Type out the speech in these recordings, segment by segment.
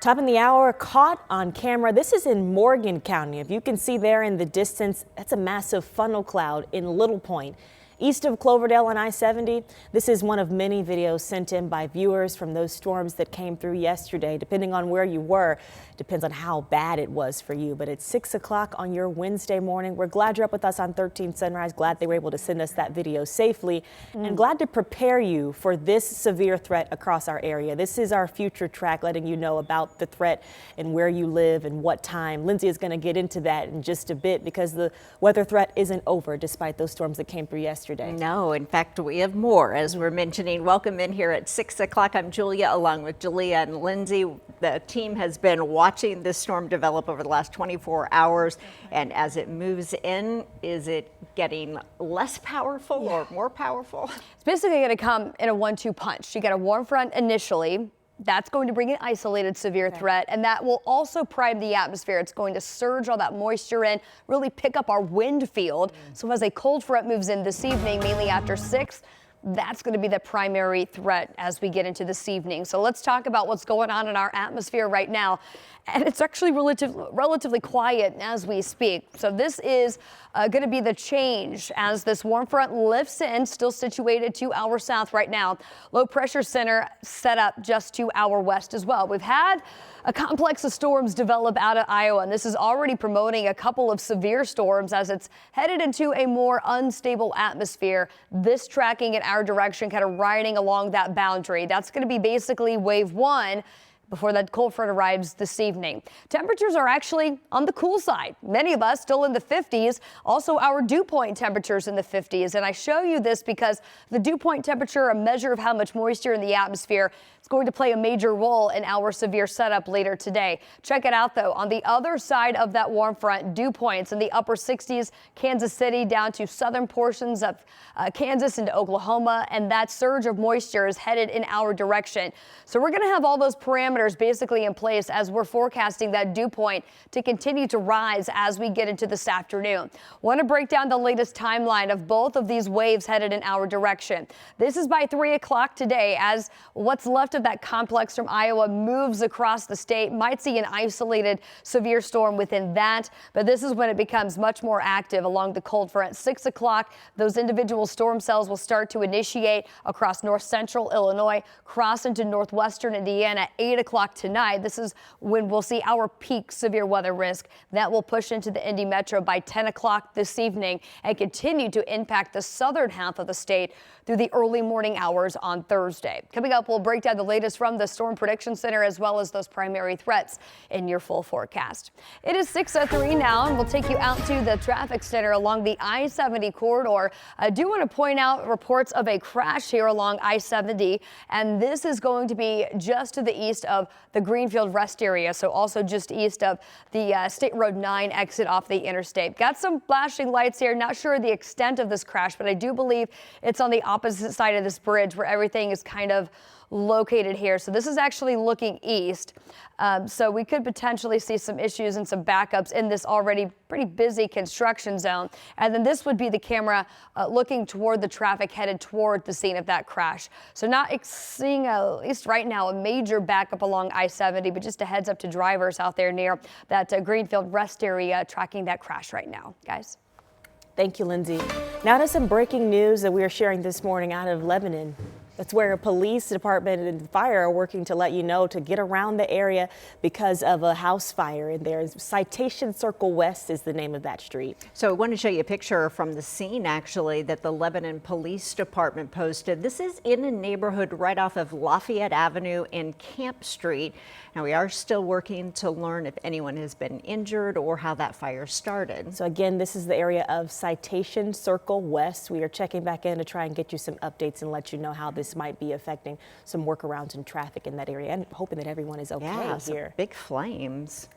Top of the hour, caught on camera. This is in Morgan County. If you can see there in the distance, that's a massive funnel cloud in Little Point. East of Cloverdale on I-70, this is one of many videos sent in by viewers from those storms that came through yesterday. Depending on where you were, depends on how bad it was for you. But it's 6 o'clock on your Wednesday morning. We're glad you're up with us on 13 Sunrise. Glad they were able to send us that video safely and glad to prepare you for this severe threat across our area. This is our future track, letting you know about the threat and where you live and what time. Lindsay is going to get into that in just a bit because the weather threat isn't over despite those storms that came through yesterday. No, in fact, we have more, as we're mentioning. Welcome in here at 6 o'clock. I'm Julia, along with Julia and Lindsay. The team has been watching this storm develop over the last 24 hours. And as it moves in, is it getting less powerful or more powerful? It's basically going to come in a 1-2 punch. You get a warm front initially. That's going to bring an isolated severe threat, and that will also prime the atmosphere. It's going to surge all that moisture in, really pick up our wind field. So as a cold front moves in this evening, mainly after 6, that's going to be the primary threat as we get into this evening. So let's talk about what's going on in our atmosphere right now. And it's actually relatively quiet as we speak. So this is going to be the change as this warm front lifts in, still situated to our south right now. Low pressure center set up just to our west as well. We've had a complex of storms develop out of Iowa, and this is already promoting a couple of severe storms as it's headed into a more unstable atmosphere. This tracking in our direction, kind of riding along that boundary. That's going to be basically wave 1 before that cold front arrives this evening. Temperatures are actually on the cool side. Many of us still in the 50s. Also, our dew point temperatures in the 50s. And I show you this because the dew point temperature, a measure of how much moisture in the atmosphere, is going to play a major role in our severe setup later today. Check it out, though. On the other side of that warm front, dew points in the upper 60s, Kansas City down to southern portions of Kansas into Oklahoma. And that surge of moisture is headed in our direction. So we're going to have all those parameters basically in place as we're forecasting that dew point to continue to rise as we get into this afternoon. Want to break down the latest timeline of both of these waves headed in our direction. This is by 3 o'clock today as what's left of that complex from Iowa moves across the state. Might see an isolated severe storm within that, but this is when it becomes much more active along the cold front. 6 o'clock, those individual storm cells will start to initiate across north central Illinois, cross into northwestern Indiana. 8 o'clock tonight, this is when we'll see our peak severe weather risk. That will push into the Indy Metro by 10 o'clock this evening and continue to impact the southern half of the state through the early morning hours on Thursday. Coming up, we'll break down the latest from the Storm Prediction Center as well as those primary threats in your full forecast. It is 6:03 now, and we'll take you out to the traffic center along the I-70 corridor. I do want to point out reports of a crash here along I-70, and this is going to be just to the east of the Greenfield rest area, so also just east of the State Road 9 exit off the interstate. Got some flashing lights here. Not sure the extent of this crash, but I do believe it's on the opposite side of this bridge where everything is kind of located here. So this is actually looking east. So we could potentially see some issues and some backups in this already pretty busy construction zone. And then this would be the camera looking toward the traffic headed toward the scene of that crash. So not seeing, at least right now, a major backup along I-70, but just a heads up to drivers out there near that Greenfield rest area tracking that crash right now, guys. Thank you, Lindsay. Now to some breaking news that we are sharing this morning out of Lebanon. That's where a police department and fire are working to let you know to get around the area because of a house fire in there. Citation Circle West is the name of that street. So I want to show you a picture from the scene, actually, that the Lebanon Police Department posted. This is in a neighborhood right off of Lafayette Avenue and Camp Street. Now, we are still working to learn if anyone has been injured or how that fire started. So again, this is the area of Citation Circle West. We are checking back in to try and get you some updates and let you know how this might be affecting some workarounds in traffic in that area, and hoping that everyone is okay here. Big flames.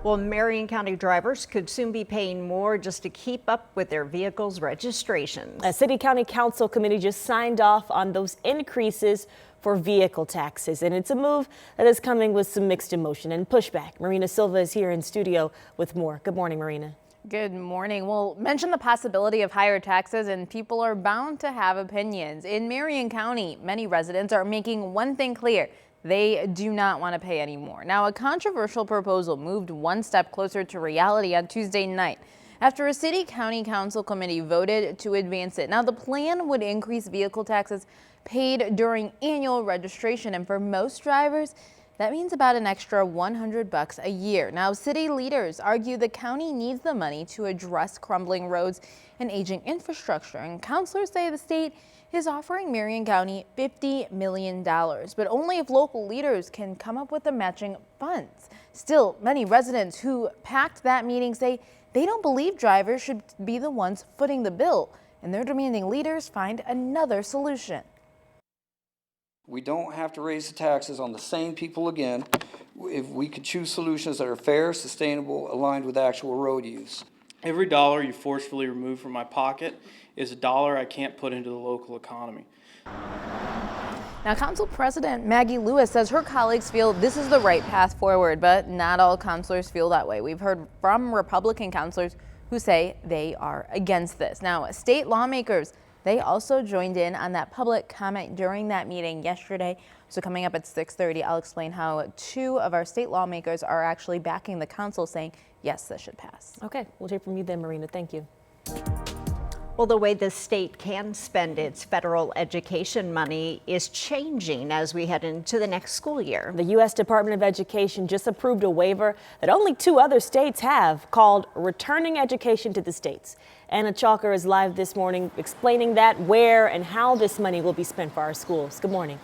Well, Marion County drivers could soon be paying more just to keep up with their vehicles' registrations. A city county council committee just signed off on those increases for vehicle taxes, and it's a move that is coming with some mixed emotion and pushback. Marina Silva is here in studio with more. Good morning, Marina. Good morning. We'll mention the possibility of higher taxes, and people are bound to have opinions. In Marion County, many residents are making one thing clear: they do not want to pay anymore. Now, a controversial proposal moved one step closer to reality on Tuesday night after a city-county council committee voted to advance it. Now, the plan would increase vehicle taxes paid during annual registration, and for most drivers, that means about an extra $100 a year. Now, city leaders argue the county needs the money to address crumbling roads and aging infrastructure, and councilors say the state is offering Marion County $50 million, but only if local leaders can come up with the matching funds. Still, many residents who packed that meeting say they don't believe drivers should be the ones footing the bill, and they're demanding leaders find another solution. We don't have to raise the taxes on the same people again if we could choose solutions that are fair, sustainable, aligned with actual road use. Every dollar you forcefully remove from my pocket is a dollar I can't put into the local economy. Now, Council President Maggie Lewis says her colleagues feel this is the right path forward, but not all councilors feel that way. We've heard from Republican councilors who say they are against this. Now, state lawmakers, they also joined in on that public comment during that meeting yesterday. So coming up at 6:30, I'll explain how two of our state lawmakers are actually backing the council, saying, yes, this should pass. Okay, we'll hear from you then, Marina. Thank you. Well, the way the state can spend its federal education money is changing as we head into the next school year. The U.S. Department of Education just approved a waiver that only 2 other states have, called Returning Education to the States. Anna Chalker is live this morning explaining that, where and how this money will be spent for our schools. Good morning.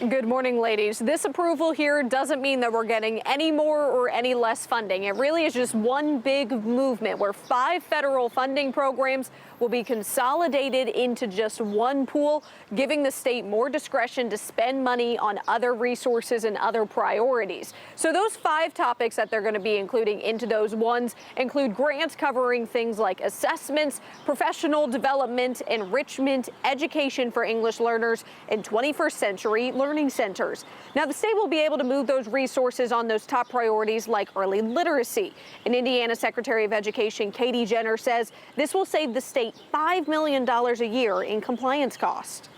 Good morning, ladies. This approval here doesn't mean that we're getting any more or any less funding. It really is just one big movement where 5 federal funding programs will be consolidated into just one pool, giving the state more discretion to spend money on other resources and other priorities. So those 5 topics that they're going to be including into those ones include grants covering things like assessments, professional development, enrichment, education for English learners, and 21st century learning centers. Now, the state will be able to move those resources on those top priorities like early literacy. And Indiana Secretary of Education Katie Jenner says this will save the state $5 million a year in compliance costs.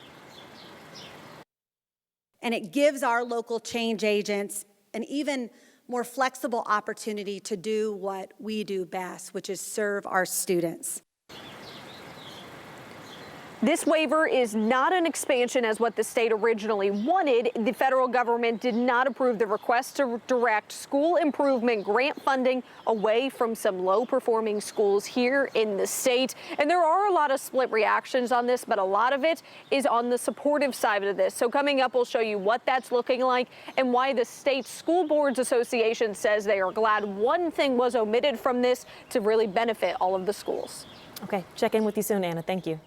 And it gives our local change agents an even more flexible opportunity to do what we do best, which is serve our students. This waiver is not an expansion as what the state originally wanted. The federal government did not approve the request to direct school improvement grant funding away from some low-performing schools here in the state. And there are a lot of split reactions on this, but a lot of it is on the supportive side of this. So coming up, we'll show you what that's looking like and why the State School Boards Association says they are glad one thing was omitted from this to really benefit all of the schools. Okay, check in with you soon, Anna. Thank you.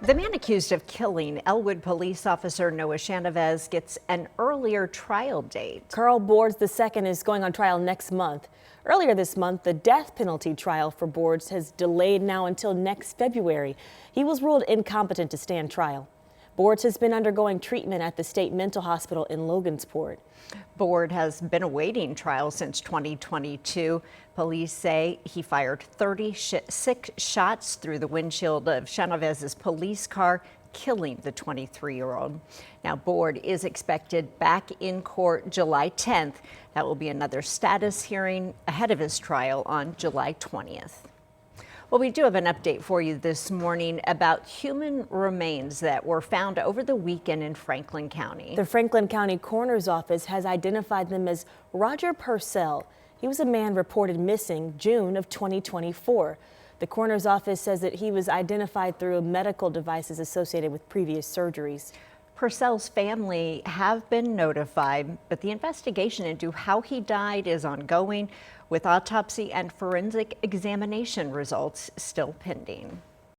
The man accused of killing Elwood police officer Noah Chavez gets an earlier trial date. Carl Boards II is going on trial next month. Earlier this month, the death penalty trial for Boards has delayed now until next February. He was ruled incompetent to stand trial. Boards has been undergoing treatment at the state mental hospital in Logansport. Board has been awaiting trial since 2022. Police say he fired 36 shots through the windshield of Chavez's police car, killing the 23-year-old. Now, Board is expected back in court July 10th. That will be another status hearing ahead of his trial on July 20th. Well, we do have an update for you this morning about human remains that were found over the weekend in Franklin County. The Franklin County Coroner's Office has identified them as Roger Purcell. He was a man reported missing June of 2024. The Coroner's Office says that he was identified through medical devices associated with previous surgeries. Purcell's family have been notified, but the investigation into how he died is ongoing, with autopsy and forensic examination results still pending.